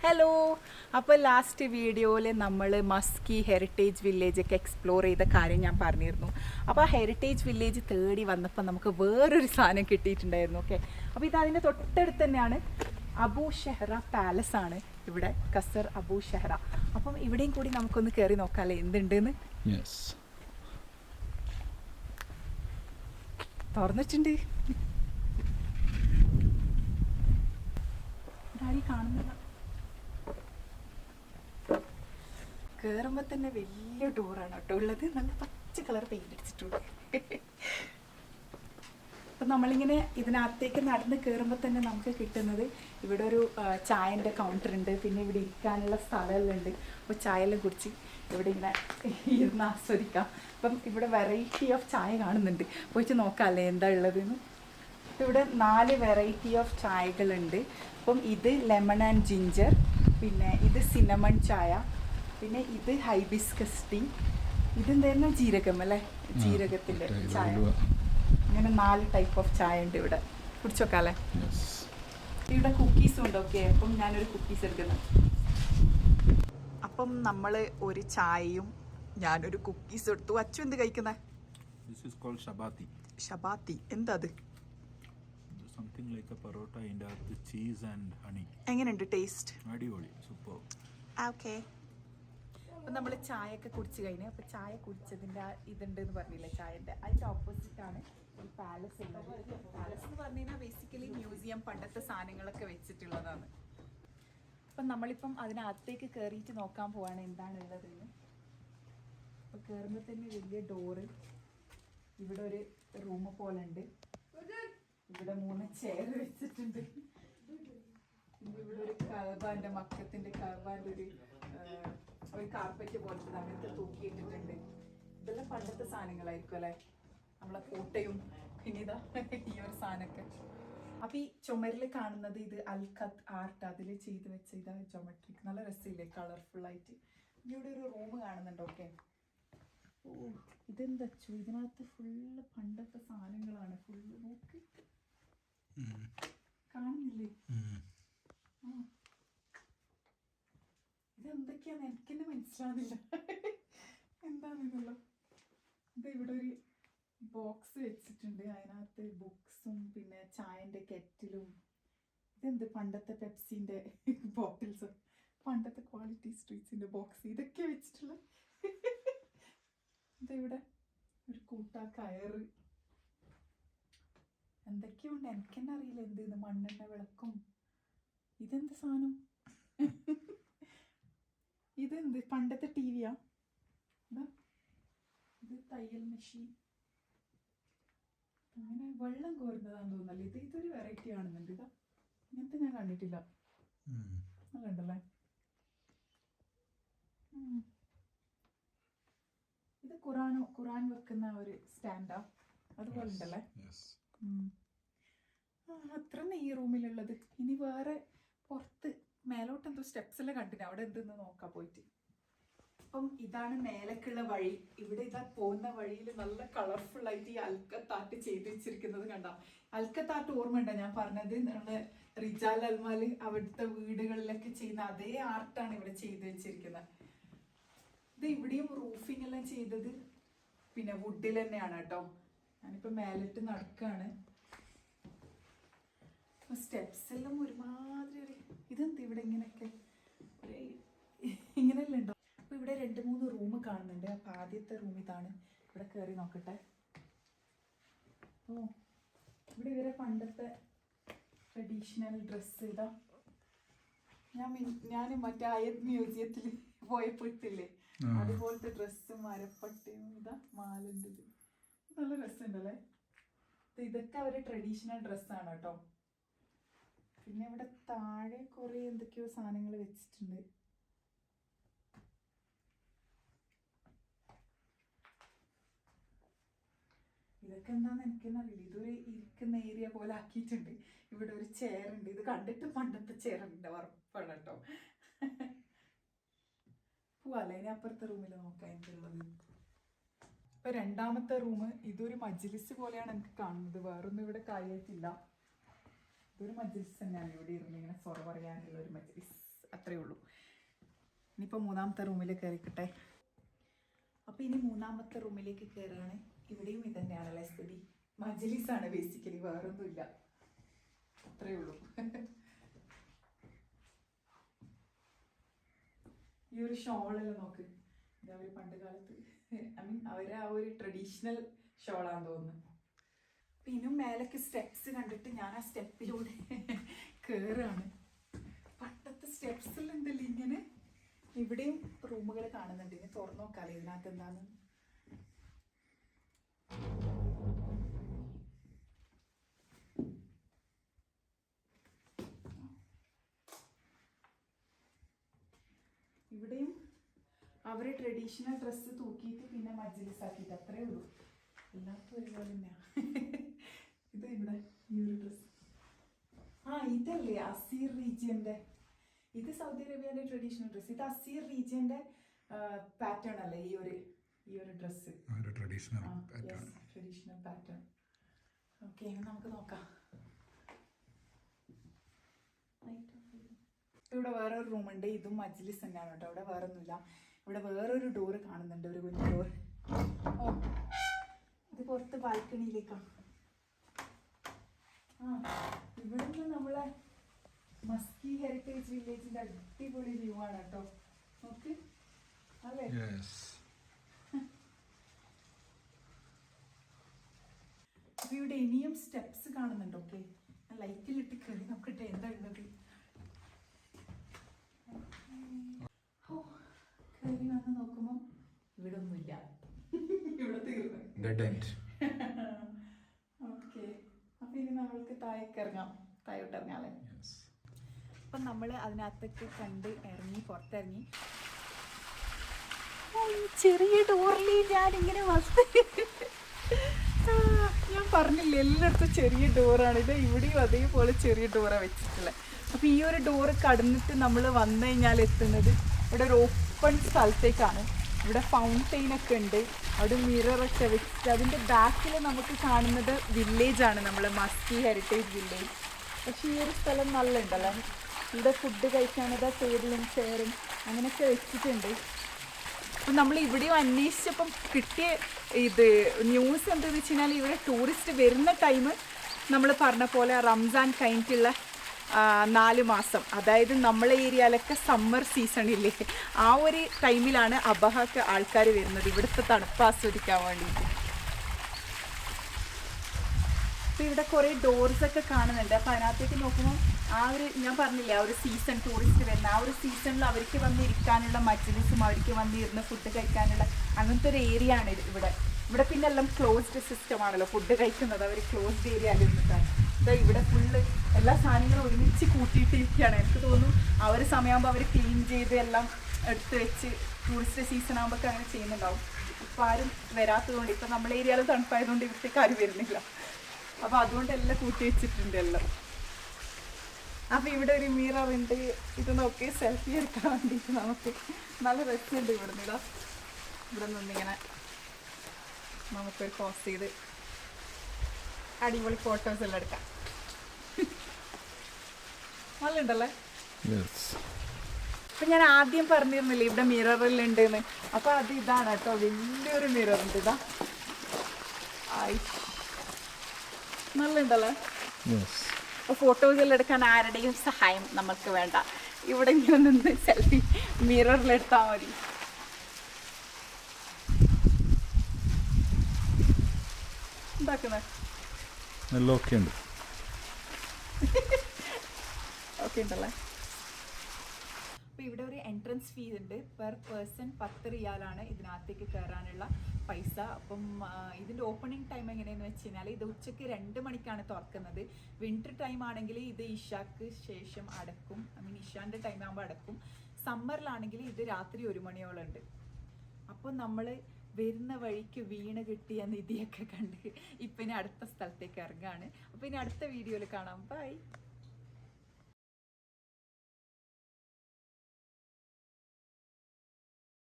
Hello. അപ്പോൾ last വീഡിയോയിൽ നമ്മൾ മസ്കി ഹെറിറ്റേജ് വില്ലേജൊക്കെ എക്സ്പ്ലോർ ചെയ്ത കാര്യം ഞാൻ പറഞ്ഞിരുന്നു. അപ്പോൾ ആ ഹെറിറ്റേജ് വില്ലേജ് തേടി വന്നപ്പോൾ നമുക്ക് വേറൊരു സാധനം കിട്ടിയിട്ടുണ്ടായിരുന്നു. ഓക്കെ, അപ്പോൾ ഇത് അതിൻ്റെ തൊട്ടടുത്ത് തന്നെയാണ് അബു ഷെഹ്റ പാലസ് ആണ് ഇവിടെ, ഖസർ അബു ഷെഹ്റ. അപ്പം ഇവിടെയും കൂടി നമുക്കൊന്ന് കയറി നോക്കാമല്ലേ എന്തുണ്ടെന്ന്. തുറന്നിട്ടുണ്ട്. ഇതായി കാണുന്നില്ല. കയറുമ്പോൾ തന്നെ വലിയ ഡോറാണ് കേട്ടോ ഉള്ളത്. നല്ല പച്ച കളർ പെയിന്റ് അടിച്ചിട്ടുണ്ട്. അപ്പം നമ്മളിങ്ങനെ ഇതിനകത്തേക്ക് നടന്ന് കയറുമ്പോൾ തന്നെ നമുക്ക് കിട്ടുന്നത് ഇവിടെ ഒരു ചായൻ്റെ കൗണ്ടർ ഉണ്ട്. പിന്നെ ഇവിടെ ഇരിക്കാനുള്ള സ്ഥലമെല്ലാം ഉണ്ട്. അപ്പോൾ ചായയെല്ലാം കുടിച്ച് ഇവിടെ ഇങ്ങനെ ഇരുന്ന് ആസ്വദിക്കാം. അപ്പം ഇവിടെ വെറൈറ്റി ഓഫ് ചായ കാണുന്നുണ്ട്. പോയിട്ട് നോക്കാമല്ലേ എന്താ ഉള്ളതെന്ന്. ഇവിടെ 4 വെറൈറ്റി ഓഫ് ചായകളുണ്ട്. അപ്പം ഇത് ലെമൺ ആൻഡ് ജിഞ്ചർ, പിന്നെ ഇത് സിനമൺ ചായ, പിന്നെ ഇത് ഹൈബിസ്കസ് ടീ, ഇതെന്തായിരുന്നു ജീരകം അല്ലേ, ജീരകത്തിൻ്റെ ചായ. അങ്ങനെ 4 ടൈപ്പ് ഓഫ് ചായ ഉണ്ട് ഇവിടെ. കുടിച്ചോക്കാല്ലേ. ഇവിടെ കുക്കീസും ഉണ്ട്. ഓക്കെ, അപ്പം ഞാനൊരു കുക്കീസ് എടുക്കുന്നത്. അപ്പം നമ്മൾ ഒരു ചായയും ഞാനൊരു കുക്കീസ് എടുത്തു. അച്ചു എന്ത് കഴിക്കുന്നത്? ഷബാത്തി. എന്താ അത്? Something like a parota in the cheese and honey. എങ്ങനെയുണ്ട് ടേസ്റ്റ്? അടിപൊളി, സൂപ്പർ. ഓക്കെ, അപ്പം നമ്മൾ ചായ ഒക്കെ കുടിച്ച് കഴിഞ്ഞു. അപ്പം ചായ കുടിച്ചതിൻ്റെ ഇതുണ്ട് എന്ന് പറഞ്ഞില്ലേ ചായൻ്റെ, അതിൻ്റെ ഓപ്പോസിറ്റാണ് ഒരു പാലസ് ഉള്ളത്. പാലസ് എന്ന് പറഞ്ഞു കഴിഞ്ഞാൽ ബേസിക്കലി മ്യൂസിയം, പണ്ടത്തെ സാധനങ്ങളൊക്കെ വെച്ചിട്ടുള്ളതാണ്. അപ്പം നമ്മളിപ്പം അതിനകത്തേക്ക് കയറിയിട്ട് നോക്കാൻ പോവാണ് എന്താണ് ഉള്ളതെന്ന്. അപ്പം കയറുമ്പോൾ തന്നെ വലിയ ഡോറ്, ഇവിടെ ഒരു റൂം പോലെ ഉണ്ട്. ഇവിടെ 3 ചെയർ വെച്ചിട്ടുണ്ട്. പിന്നെ ഇവിടെ ഒരു കഅബാന്റെ മക്കത്തിന്റെ കഅബാന്റെ ഒരു കാർപ്പറ്റ് പോലത്തെ അങ്ങനത്തെ തൂക്കിയിട്ടിട്ടുണ്ട്. ഇതെല്ലാം പണ്ടത്തെ സാധനങ്ങളായിരിക്കും അല്ലെ, നമ്മളെ കോട്ടയും പിന്നെ ഇതാ ഈ ഒരു സാധനമൊക്കെ. അപ്പൊ ഈ ചുമരിൽ കാണുന്നത് ഇത് അൽഖത്ത് ആർട്ട്, അതിൽ ചെയ്ത് വെച്ച ഇതാ ജോമെട്രിക്. നല്ല രസമില്ലേ, കളർഫുൾ ആയിട്ട്. ഇവിടെ ഒരു റൂം കാണുന്നുണ്ട്. ഓക്കെ, ഓ ഇതെന്താ, ഇതിനകത്ത് ഫുള്ള് പണ്ടത്തെ സാധനങ്ങളാണ്. ഫുള്ള് നോക്ക്, കാണുന്നില്ലേ? ഇതെന്തൊക്കെയാന്ന് എനിക്ക് തന്നെ മനസ്സിലാവുന്നില്ല എന്താണെന്നല്ലോ. ഇത് ഇവിടെ ഒരു ബോക്സ് വെച്ചിട്ടുണ്ട്, അതിനകത്ത് ബുക്സും പിന്നെ ചായന്റെ കെറ്റിലും. ഇതെന്ത്, പണ്ടത്തെ പെപ്സിന്റെ ബോട്ടിൽസ്, പണ്ടത്തെ ക്വാളിറ്റി സ്ട്രീറ്റ്സിന്റെ ബോക്സ്, ഇതൊക്കെ വെച്ചിട്ടുള്ള. ഇതിവിടെ ഒരു കൂട്ടാ കയറ്, എന്തൊക്കെയുണ്ട് എനിക്ക് തന്നെ അറിയില്ല എന്ത്. മണ്ണെണ്ണ വിളക്കും. ഇതെന്ത് സാധനം? ഇതെന്ത്, പണ്ടത്തെ ടിവിയാ? ഇത് തയ്യൽ മെഷീൻ. അങ്ങനെ വെള്ളം കോരുന്നതാന്ന് തോന്നല്ലേ. ഇതൊരു വെറൈറ്റി കാണുന്നുണ്ട്. ഇതാ, ഇങ്ങനത്തെ ഞാൻ കണ്ടിട്ടില്ല. നല്ലണ്ടല്ലേ. ഇത് ഖുറാൻ വെക്കുന്ന ഒരു സ്റ്റാൻഡാ, അതുപോലെ ഉണ്ടല്ലേ. അത്ര ഈ റൂമിലുള്ളത്. ഇനി വേറെ പുറത്ത് മേലോട്ട് എന്തോ സ്റ്റെപ്സ് എല്ലാം കണ്ടിന്, അവിടെ എന്തെന്ന് നോക്കാൻ പോയിട്ട്. അപ്പം ഇതാണ് മേലേക്കുള്ള വഴി. ഇവിടെ ഇതാ പോകുന്ന വഴിയിൽ നല്ല കളർഫുൾ ആയിട്ട് ഈ അൽക്കത്താട്ട് ചെയ്ത് വെച്ചിരിക്കുന്നത് കണ്ട. അൽക്കത്താട്ട് ഓർമ്മയുണ്ടോ ഞാൻ പറഞ്ഞത്? നമ്മുടെ റിജാൽ അൽമാല് അവിടുത്തെ വീടുകളിലൊക്കെ ചെയ്യുന്ന അതേ ആർട്ടാണ് ഇവിടെ ചെയ്ത് വെച്ചിരിക്കുന്നത്. ഇത് ഇവിടെയും റൂഫിംഗ് എല്ലാം ചെയ്തത് പിന്നെ വുഡിൽ തന്നെയാണ് കേട്ടോ. ഞാനിപ്പോ മേലിട്ട് നടക്കാണ്. സ്റ്റെപ്സ് എല്ലാം ഒരുമാതിരി ഒരു ഇതെന്ത് ഇവിടെ ഇങ്ങനെയൊക്കെ ഇങ്ങനെയല്ലേ ഉണ്ടോ. അപ്പൊ ഇവിടെ 2-3 റൂം കാണുന്നുണ്ട്. അപ്പൊ ആദ്യത്തെ റൂം ഇതാണ്. ഇവിടെ കയറി നോക്കട്ടെ. ഓ, ഇവിടെ ഇവരെ പണ്ടത്തെ ട്രഡീഷണൽ ഡ്രസ്സ്. ഇതാ ഞാൻ മറ്റേ അയത് മ്യൂസിയത്തിൽ പോയപ്പോ ഇട്ടില്ലേ, അതുപോലത്തെ ഡ്രസ്സും മരപ്പട്ടയും. ഇതാ മാലുണ്ട്. ഇത് നല്ല രസമുണ്ടല്ലേ. ഇതൊക്കെ അവര് ട്രഡീഷണൽ ഡ്രസ്സാണ് കേട്ടോ. പിന്നെ ഇവിടെ താഴെ കുറെ എന്തൊക്കെയോ സാധനങ്ങൾ വെച്ചിട്ടുണ്ട്. ഇതൊക്കെ എന്താന്ന് എനിക്കെന്നെ അറിയില്ല. ഇതൊരു ഇരിക്കുന്ന ഏരിയ പോലെ ആക്കിയിട്ടുണ്ട്. ഇവിടെ ഒരു ചെയർ ഉണ്ട്. ഇത് കണ്ടിട്ട് പണ്ടത്തെ ചെയർ ഉണ്ട് ഉറപ്പാണ് കേട്ടോ. പോവാല്ലേ, ഇനി അപ്പുറത്തെ റൂമിൽ നോക്കാം എന്തുള്ളത്. ഇപ്പൊ 2ാമത്തെ റൂം, ഇതൊരു മജ്ലിസ് പോലെയാണ് എനിക്ക് കാണുന്നത്. വേറൊന്നും ഇവിടെ കാര്യമായിട്ടില്ല. ഇതൊരു മജ്ലിസ് തന്നെയാണ്. ഇവിടെ ഇരുന്ന് ഇങ്ങനെ സൊറ പറയാനുള്ള ഒരു മജ്ലിസ്. അത്രയേ ഉള്ളൂ. ഇനിയിപ്പോൾ മൂന്നാമത്തെ റൂമിൽ കയറിക്കട്ടെ. അപ്പോൾ ഇനി മൂന്നാമത്തെ റൂമിലേക്ക് കയറുകയാണ്. ഇവിടെയും ഇത് തന്നെയാണല്ലേ സ്ഥിതി. മജ്ലിസാണ് ബേസിക്കലി, വേറൊന്നുമില്ല, അത്രയേ ഉള്ളൂ. ഈ ഒരു ഷോളെല്ലാം നോക്ക്, ഇത് അവർ പണ്ട് കാലത്ത് അവരെ ആ ഒരു ട്രഡീഷണൽ ഷോളാന്ന് തോന്നുന്നു. പിന്നെ മേലേക്ക് സ്റ്റെപ്സ് കണ്ടിട്ട് ഞാൻ ആ സ്റ്റെപ്പിലൂടെ കയറുകയാണ്. പണ്ടത്തെ സ്റ്റെപ്സെല്ലാം ഉണ്ടല്ലോ ഇങ്ങനെ. ഇവിടെയും റൂമുകൾ കാണുന്നുണ്ട്. ഇനി തുറന്നു നോക്കാല്ലേ ഇതിനകത്ത് എന്താന്ന്. ഇവിടെയും അവരെ ട്രഡീഷണൽ ഡ്രസ്സ് തൂക്കിയിട്ട് പിന്നെ മജ്ലിസ് ആക്കിയിട്ട് അത്രേ ഉള്ളൂ. എല്ലാവർക്കും ഒരുപോലെ തന്നെയാണ്. ഇത് ഇവിടെ ഈ ഒരു ഡ്രസ്സ്, ഇതല്ലേ അസീർ റീജിയന്റെ, ഇത് സൗദി അറേബ്യയുടെ ട്രഡീഷണൽ ഡ്രസ്സ്. ഇത് അസീർ റീജിയന്റെ പാറ്റേൺ അല്ലേ ഈ ഒരു ഡ്രസ്സ്, ട്രഡീഷണൽ പാറ്റേൺ. ഓക്കെ, നമുക്ക് നോക്കാം. ഇവിടെ വേറൊരു റൂമുണ്ട്. ഇതും മജ്ലിസ് തന്നെയാണ് കേട്ടോ. ഇവിടെ വേറെ ഒന്നുമില്ല. ഇവിടെ വേറൊരു ഡോറ് കാണുന്നുണ്ട്, ഒരു കുഞ്ഞു ഡോർ. ഇത് പുറത്ത് ബാൽക്കണിയിലേക്കാണ്. ഇവിടെ നിന്ന് നമ്മളെ മസ്കി ഹെറിറ്റേജ് വില്ലേജിന്റെ അടിപൊളി വ്യൂ ആണ് കേട്ടോ. നോക്ക് അല്ലേ. ഇവിടെ ഇനിയും സ്റ്റെപ്സ് കാണുന്നുണ്ട്. ഓക്കെ, ലൈറ്റിലിട്ട് കയറി നോക്കട്ടെ എന്താ ഉള്ളത്. കയറി വന്ന് നോക്കുമ്പോ ഇവിടെ ഒന്നുമില്ല. ഇവിടെ തീർന്നു. ഓക്കെ, അപ്പൊ ഇനി നമ്മൾക്ക് താഴോട്ടിറങ്ങാല്ലേ. അപ്പം നമ്മൾ അതിനകത്തൊക്കെ കണ്ട് ഇറങ്ങി പുറത്തിറങ്ങി. ചെറിയ ഡോറിൽ ഞാനിങ്ങനെ ഞാൻ പറഞ്ഞില്ല എല്ലായിടത്തും ചെറിയ ഡോറാണ്. ഇത് ഇവിടെയും അതേപോലെ ചെറിയ ഡോറാണ് വെച്ചിട്ടുള്ളത്. അപ്പോൾ ഈ ഒരു ഡോറ് കടന്നിട്ട് നമ്മൾ വന്നു കഴിഞ്ഞാൽ എത്തുന്നത് ഇവിടെ ഒരു ഓപ്പൺ സ്ഥലത്തേക്കാണ്. ഇവിടെ ഫൗണ്ടെയിനൊക്കെ ഉണ്ട്, അവിടെ മിററൊക്കെ വെച്ചിട്ട് അതിൻ്റെ ബാക്കിൽ നമുക്ക് കാണുന്നത് വില്ലേജാണ്, നമ്മളെ മസ്കി ഹെറിറ്റേജ് വില്ലേജ്. പക്ഷേ ഈ ഒരു സ്ഥലം നല്ല ഉണ്ടല്ലോ. ഇവിടെ ഫുഡ് കഴിക്കാനത് ടേബിളും ചെയറും അങ്ങനെയൊക്കെ വെച്ചിട്ടുണ്ട്. അപ്പം നമ്മൾ ഇവിടെയും അന്വേഷിച്ചപ്പം കിട്ടിയ ഇത് ന്യൂസ് എന്താണെന്ന് വെച്ച് കഴിഞ്ഞാൽ ഇവിടെ ടൂറിസ്റ്റ് വരുന്ന ടൈം നമ്മൾ പറഞ്ഞ പോലെ റംസാൻ കഴിഞ്ഞിട്ടുള്ള 4 മാസം, അതായത് നമ്മളെ ഏരിയയിലൊക്കെ സമ്മർ സീസണില്ലേ, ആ ഒരു ടൈമിലാണ് അബഹക്ക് ആൾക്കാർ വരുന്നത് ഇവിടുത്തെ തണുപ്പ് ആസ്വദിക്കാൻ വേണ്ടിയിട്ട്. അപ്പോൾ ഇവിടെ കുറേ ഡോർസൊക്കെ കാണുന്നുണ്ട്. അപ്പോൾ അതിനകത്തേക്ക് നോക്കുമ്പോൾ ആ ഒരു ഞാൻ പറഞ്ഞില്ലേ ആ ഒരു സീസൺ ടൂറിസ്റ്റ് വരുന്ന ആ ഒരു സീസണിൽ അവർക്ക് വന്നിരിക്കാനുള്ള മജ്ലിസും അവർക്ക് വന്നിരുന്ന് ഫുഡ് കഴിക്കാനുള്ള അങ്ങനത്തെ ഒരു ഏരിയ ആണ് ഇവിടെ. ഇവിടെ പിന്നെ എല്ലാം ക്ലോസ്ഡ് സിസ്റ്റം ആണല്ലോ ഫുഡ് കഴിക്കുന്നത്. അവർ ക്ലോസ്ഡ് ഏരിയയിൽ ഇരുന്നിട്ടാണ്. ഇതാ ഇവിടെ ഫുള്ള് എല്ലാ സാധനങ്ങളും ഒരുമിച്ച് കൂട്ടിയിട്ടിരിക്കുകയാണ്. എനിക്ക് തോന്നുന്നു ആ ഒരു സമയമാകുമ്പോൾ അവർ ക്ലീൻ ചെയ്ത് എല്ലാം എടുത്ത് വെച്ച് ടൂറിസ്റ്റ് സീസൺ ആകുമ്പോൾ അങ്ങനെ ചെയ്യുന്നുണ്ടാവും. ഇപ്പം ആരും വരാത്തതുകൊണ്ട്, ഇപ്പം നമ്മളെ ഏരിയയിൽ തണുപ്പായതുകൊണ്ട് ഇവിടത്തേക്ക് ആരും വരുന്നില്ല. അപ്പോൾ അതുകൊണ്ട് എല്ലാം കൂട്ടി വെച്ചിട്ടുണ്ട് എല്ലാം. അപ്പോൾ ഇവിടെ ഒരു മിറർ ഉണ്ട്. ഇത് നോക്കി സെൽഫി എടുക്കാൻ വേണ്ടിയിട്ട് നമുക്ക് നല്ല രസമുണ്ട്. ഇവിടെ നിന്നിടാം. ഇവിടെ നിന്നിങ്ങനെ നമുക്കൊരു പോസ്റ്റ് ചെയ്ത് അടിപൊളി ഫോട്ടോസ് എല്ലാം എടുക്കാം. നല്ല ഉണ്ടല്ലേ. അപ്പം ഞാൻ ആദ്യം പറഞ്ഞിരുന്നില്ലേ ഇവിടെ മിററെല്ലാം ഉണ്ടെന്ന്. അപ്പോൾ അത് ഇതാണ് കേട്ടോ, വലിയൊരു മിറർ ഉണ്ട്. ഇതാ നല്ല ഉണ്ടല്ലേ. അപ്പോൾ ഫോട്ടോസ് എല്ലാം എടുക്കാൻ ആരുടെയും സഹായം നമുക്ക് വേണ്ട. ഇവിടെ ഇങ്ങനെ നിന്ന് സെൽഫി മിററിലെടുത്താൽ മതി. എന്താക്കുന്നത് നല്ല ഓക്കെ ഉണ്ട്. ഓക്കെ ഉണ്ടല്ലേ. അപ്പോൾ ഇവിടെ ഒരു എൻട്രൻസ് ഫീ ഉണ്ട്. പെർ പേഴ്സൺ 10 റിയാലാണ് ഇതിനകത്തേക്ക് കയറാനുള്ള പൈസ. അപ്പം ഇതിൻ്റെ ഓപ്പണിംഗ് ടൈം എങ്ങനെയെന്ന് വെച്ച് കഴിഞ്ഞാൽ ഇത് ഉച്ചയ്ക്ക് 2 മണിക്കാണ് തുറക്കുന്നത്. വിൻ്റർ ടൈം ആണെങ്കിൽ ഇത് ഇഷാക്ക് ശേഷം അടക്കും. ഇഷാൻ്റെ ടൈം ആകുമ്പോൾ അടക്കും. സമ്മറിലാണെങ്കിൽ ഇത് രാത്രി 1 മണിയോളം ഉണ്ട്. അപ്പോൾ നമ്മൾ വരുന്ന വഴിക്ക് വീണ് കിട്ടിയ നിധിയൊക്കെ കണ്ട് ഇപ്പം ഇനി അടുത്ത സ്ഥലത്തേക്ക് ഇറങ്ങുകയാണ്. അപ്പോൾ ഇനി അടുത്ത വീഡിയോയിൽ കാണാം. ബൈ.